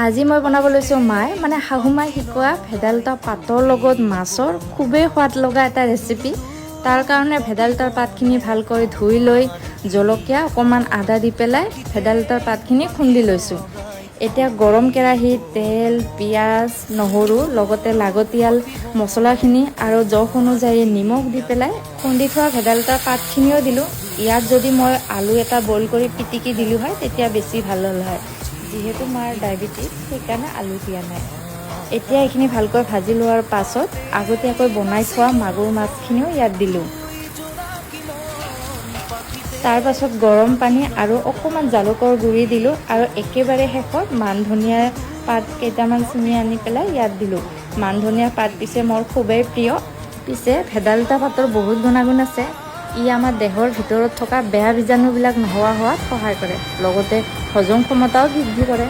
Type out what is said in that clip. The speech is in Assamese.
আজি মই বনাব লৈছোঁ মায়ে শাহুমাই শিকোৱা ভেদাইলতা পাতৰ লগত মাছৰ খুবেই সোৱাদ লগা এটা ৰেচিপি। তাৰ কাৰণে ভেদাইলতাৰ পাতখিনি ভালকৈ ধুই লৈ জলকীয়া অকণমান আদা দি পেলাই ভেদাইলতাৰ পাতখিনি খুন্দি লৈছোঁ। এতিয়া গৰম কেৰাহীত তেল, পিঁয়াজ, নহৰু লগতে লাগতিয়াল মছলাখিনি আৰু জখ অনুযায়ী নিমখ দি পেলাই খুন্দি থোৱা ভেদাইলতাৰ পাতখিনিও দিলোঁ। ইয়াত যদি মই আলু এটা বইল কৰি পিটিকি দিলোঁ হয় তেতিয়া বেছি ভাল হ'ল হয়। যিহেতু মাৰ ডায়েবেটিছ সেইকাৰণে আলু দিয়া নাই। এতিয়া এইখিনি ভালকৈ ভাজি লোৱাৰ পাছত আগতীয়াকৈ বনাই থোৱা মাগুৰ মাছখিনিও ইয়াত দিলোঁ। তাৰ পাছত গৰম পানী আৰু অকণমান জালুকৰ গুড়ি দিলোঁ আৰু একেবাৰে শেষত মান ধনিয়াৰ পাত কেইটামান ছিঙি আনি পেলাই ইয়াত দিলোঁ। মান ধনিয়াৰ পাত পিছে মোৰ খুবেই প্ৰিয়। পিছে ভেদাইলতা পাতৰ বহুত গুণাগুণ আছে। ই আমাৰ দেহৰ ভিতৰত থকা বেয়া বীজাণুবিলাক নোহোৱা হোৱাত সহায় কৰে, লগতে হজম ক্ষমতাও বৃদ্ধি কৰে।